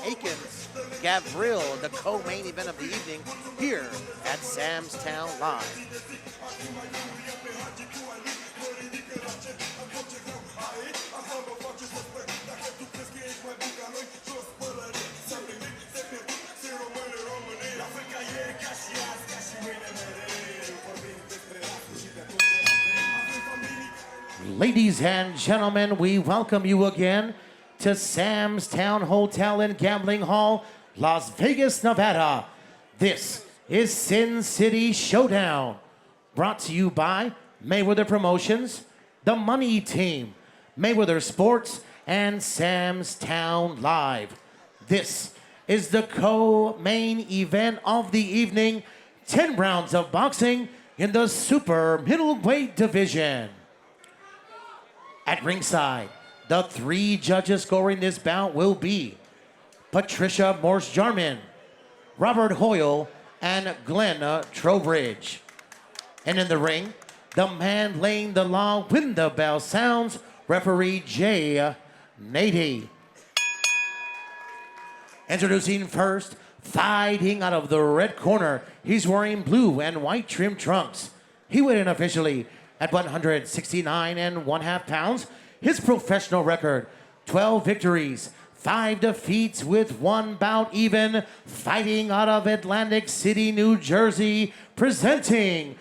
Aikens, Gavril, the co-main event of the evening here at Sam's Town Live. Ladies and gentlemen, we welcome you again to Sam's Town Hotel and Gambling Hall, Las Vegas, Nevada. This is Sin City Showdown, brought to you by Mayweather Promotions, The Money Team, Mayweather Sports, and Sam's Town Live. This is the co-main event of the evening, 10 rounds of boxing in the super middleweight division. At ringside, the three judges scoring this bout will be Patricia Morse-Jarman, Robert Hoyle, and Glenn Trowbridge. And in the ring, the man laying the law when the bell sounds, referee Jay Nady. Introducing first, fighting out of the red corner, he's wearing blue and white trim trunks. He weighed in officially at 169 and 1/2 pounds. His professional record, 12 victories, 5 defeats with 1 bout even. Fighting out of Atlantic City, New Jersey, presenting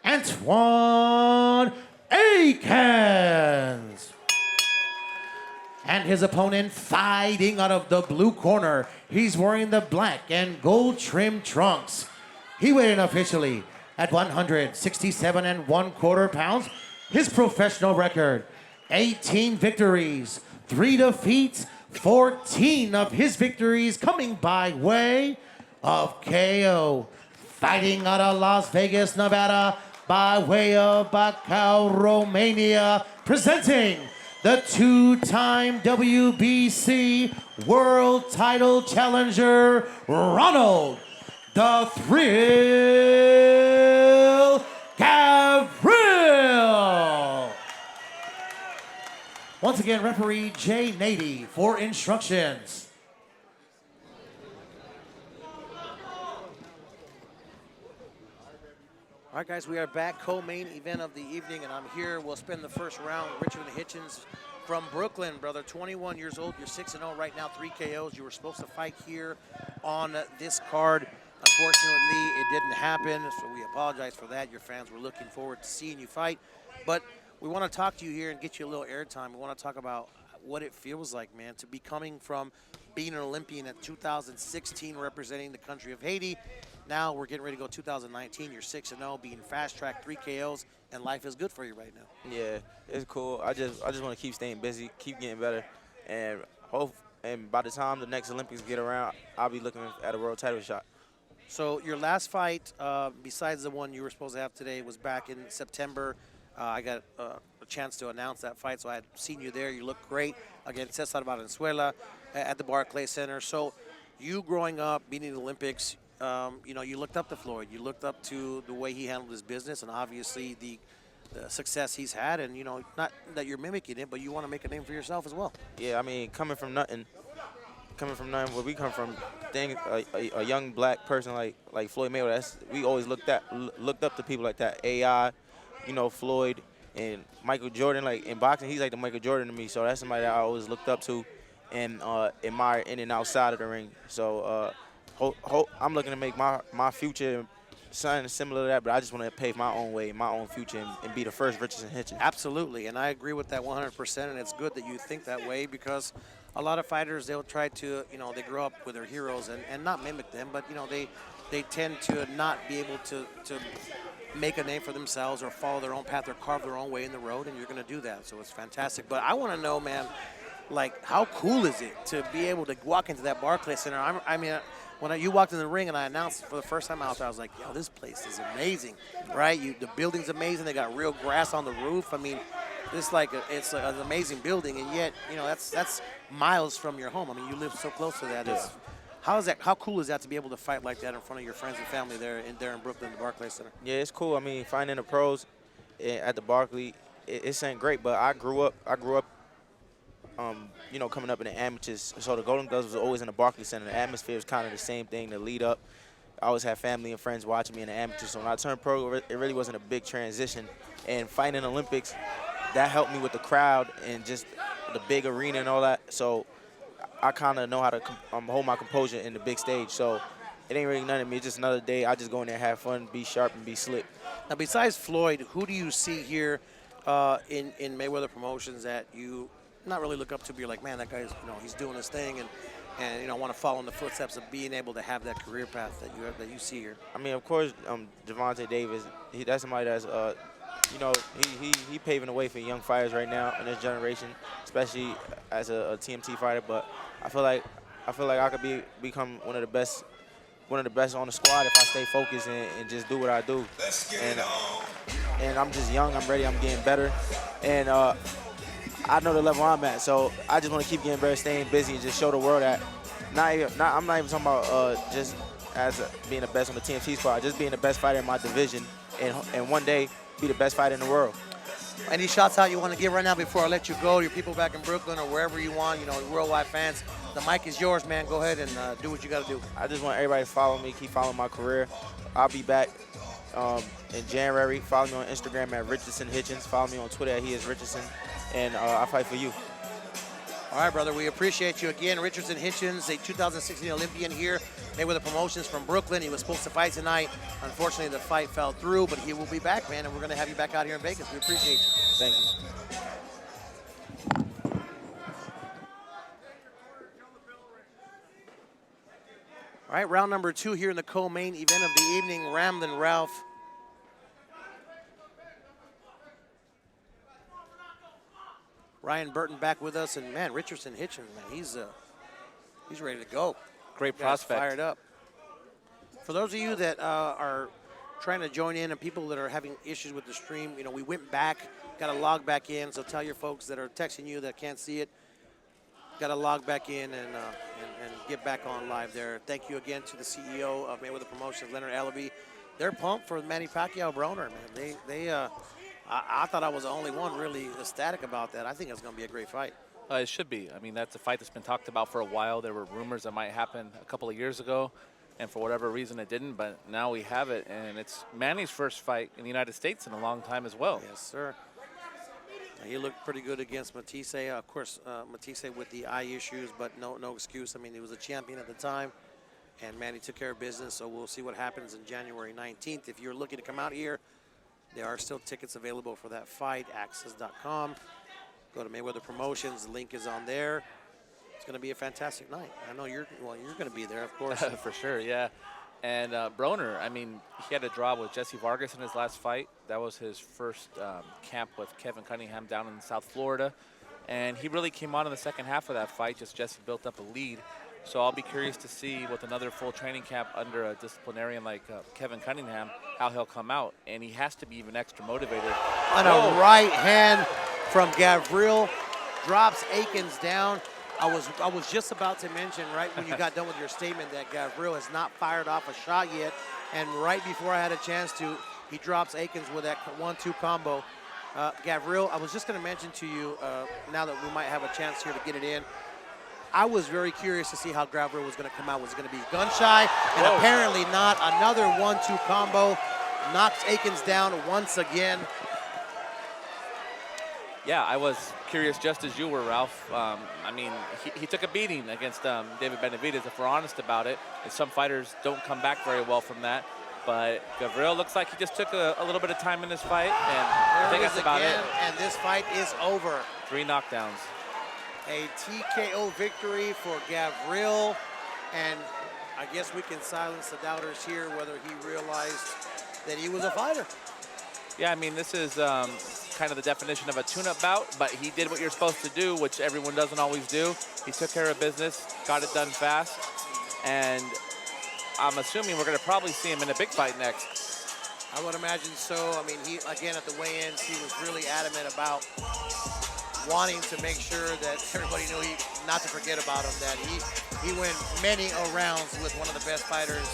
Antowyan Aikens. And his opponent fighting out of the blue corner, he's wearing the black and gold trim trunks. He weighed in officially at 167 and 1/4 pounds. His professional record, 18 victories, 3 defeats, 14 of his victories coming by way of KO. Fighting out of Las Vegas, Nevada, by way of Bacau, Romania, presenting the 2-time WBC World Title Challenger, Ronald the Thrill Gavril. Once again, referee Jay Nady for instructions. All right, guys, we are back, co-main event of the evening, and I'm here. We'll spend the first round. Richard Hitchens from Brooklyn, brother, 21 years old. You're 6-0 right now, 3 KOs. You were supposed to fight here on this card. Unfortunately, it didn't happen, so we apologize for that. Your fans were looking forward to seeing you fight. But we want to talk to you here and get you a little airtime. We want to talk about what it feels like, man, to be coming from being an Olympian in 2016, representing the country of Haiti. Now we're getting ready to go 2019. You're 6-0, being fast-tracked, 3 KOs, and life is good for you right now. Yeah, it's cool. I just want to keep staying busy, keep getting better, and by the time the next Olympics get around, I'll be looking at a world title shot. So your last fight, besides the one you were supposed to have today, was back in September. I got a chance to announce that fight, so I had seen you there. You look great against Cesar Valenzuela at the Barclays Center. So you growing up, being in the Olympics, you know, you looked up to Floyd. You looked up to the way he handled his business and obviously the success he's had. And, you know, not that you're mimicking it, but you want to make a name for yourself as well. Yeah, I mean, coming from nothing, where we come from, a young black person like Floyd Mayweather, we always looked up to people like that. AI, you know, Floyd and Michael Jordan. Like in boxing, he's like the Michael Jordan to me. So that's somebody that I always looked up to and admire in and outside of the ring. So I'm looking to make my future something similar to that, but I just want to pave my own way, my own future, and be the first Richardson Hitchens. Absolutely, and I agree with that 100%, and it's good that you think that way because a lot of fighters, they'll try to, you know, they grow up with their heroes and not mimic them, but, you know, they tend to not be able to make a name for themselves or follow their own path or carve their own way in the road, and you're going to do that, so it's fantastic. But I want to know, man, like, how cool is it to be able to walk into that Barclays Center? I mean, when you walked in the ring and I announced for the first time out there, I was like, yo, this place is amazing, right? The building's amazing. They got real grass on the roof. I mean, it's an amazing building, and yet, you know, that's miles from your home. I mean, you live so close to that. Yeah. How cool is that to be able to fight like that in front of your friends and family there in Brooklyn, the Barclays Center? Yeah, it's cool. I mean, fighting the pros at the Barclays, it's ain't great. But I grew up you know, coming up in the amateurs. So the Golden Gloves was always in the Barclays Center. The atmosphere was kind of the same thing, the lead up. I always had family and friends watching me in the amateurs. So when I turned pro, it really wasn't a big transition. And fighting in the Olympics, that helped me with the crowd and just the big arena and all that. So I kind of know how to hold my composure in the big stage. So it ain't really none of me. It's just another day. I just go in there, have fun, be sharp, and be slick. Now, besides Floyd, who do you see here in Mayweather Promotions that you not really look up to, but you're like, man, that guy's, he's doing his thing, and want to follow in the footsteps of being able to have that career path that you see here? I mean, of course, Gervonta Davis. That's somebody that's, he paving the way for young fighters right now in this generation, especially as a TMT fighter. But I feel like I could become one of the best on the squad if I stay focused and just do what I do. And I'm just young. I'm ready. I'm getting better, and I know the level I'm at. So I just want to keep getting better, staying busy, and just show the world that I'm not even talking about just being the best on the TMT squad, just being the best fighter in my division, and one day be the best fighter in the world. Any shots out you want to give right now before I let you go? Your people back in Brooklyn or wherever you want, worldwide fans. The mic is yours, man. Go ahead and do what you got to do. I just want everybody to follow me, keep following my career. I'll be back in January. Follow me on Instagram at Richardson Hitchens. Follow me on Twitter at He Is Richardson. And I'll fight for you. All right, brother. We appreciate you again. Richardson Hitchens, a 2016 Olympian here. Mayweather Promotions from Brooklyn. He was supposed to fight tonight. Unfortunately, the fight fell through, but he will be back, man, and we're going to have you back out here in Vegas. We appreciate you. Thank you. All right, round number 2 here in the co-main event of the evening. Ramlin Ralph. Ryan Burton back with us, and man, Richardson Hitchens, man, he's ready to go. Great prospect. Fired up. For those of you that are trying to join in and people that are having issues with the stream, we went back, got to log back in. So tell your folks that are texting you that can't see it, got to log back in and get back on live there. Thank you again to the CEO of Mayweather Promotions, Leonard Ellaby. They're pumped for Manny Pacquiao Broner, man. I thought I was the only one really ecstatic about that. I think it's going to be a great fight. It should be. I mean, that's a fight that's been talked about for a while. There were rumors that might happen a couple of years ago, and for whatever reason it didn't, but now we have it, and it's Manny's first fight in the United States in a long time as well. Yes, sir. He looked pretty good against Matisse. Of course, Matisse with the eye issues, but no excuse. I mean, he was a champion at the time, and Manny took care of business, so we'll see what happens in January 19th. If you're looking to come out here, there are still tickets available for that fight, access.com. Go to Mayweather Promotions. The link is on there. It's going to be a fantastic night. I know you're going to be there, of course. For sure, yeah. And Broner, I mean, he had a draw with Jesse Vargas in his last fight. That was his first camp with Kevin Cunningham down in South Florida. And he really came on in the second half of that fight, just Jesse built up a lead. So I'll be curious to see with another full training camp under a disciplinarian like Kevin Cunningham, how he'll come out. And he has to be even extra motivated. On a right hand from Gavril, drops Aikens down. I was just about to mention right when you got done with your statement that Gavril has not fired off a shot yet. And right before I had a chance to, he drops Aikens with that 1-2 combo. Gavril, I was just going to mention to you, now that we might have a chance here to get it in, I was very curious to see how Gavril was going to come out. Was it going to be gun shy? And apparently not. Another 1-2 combo. Knocks Aikens down once again. Yeah, I was curious just as you were, Ralph. I mean, he took a beating against David Benavidez, if we're honest about it. And some fighters don't come back very well from that. But Gavril looks like he just took a little bit of time in this fight. And I think that's about it. And this fight is over. 3 knockdowns. A TKO victory for Gavril, and I guess we can silence the doubters here whether he realized that he was a fighter. Yeah, I mean, this is kind of the definition of a tune-up bout, but he did what you're supposed to do, which everyone doesn't always do. He took care of business, got it done fast, and I'm assuming we're going to probably see him in a big fight next. I would imagine so. I mean, he, again, at the weigh-ins, he was really adamant about wanting to make sure that everybody knew not to forget about him, that he went many rounds with one of the best fighters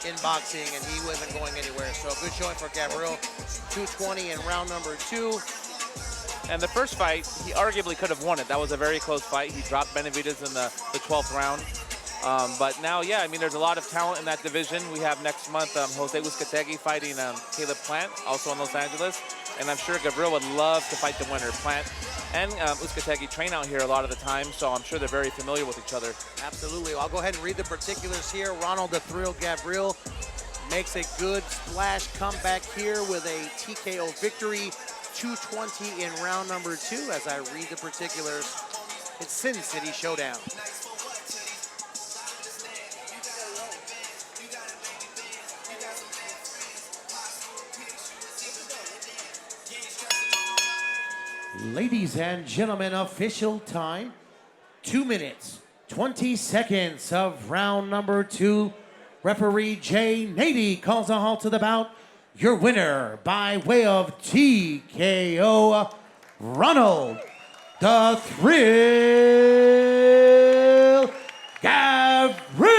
in boxing, and he wasn't going anywhere. So good showing for Gavril. 220 in round number 2. And the first fight, he arguably could have won it. That was a very close fight. He dropped Benavidez in the 12th round. But now, yeah, I mean, there's a lot of talent in that division. We have next month Jose Uzcategui fighting Caleb Plant, also in Los Angeles. And I'm sure Gavril would love to fight the winner. Plant and Uzcategui train out here a lot of the time, so I'm sure they're very familiar with each other. Absolutely. I'll go ahead and read the particulars here. Ronald "The Thrill" Gavril makes a good splash comeback here with a TKO victory. 220 in round number 2. As I read the particulars, it's Sin City Showdown. Ladies and gentlemen, official time, 2 minutes, 20 seconds of round number 2. Referee Jay Nady calls a halt to the bout. Your winner by way of TKO, Ronald "The Thrill" Gavril.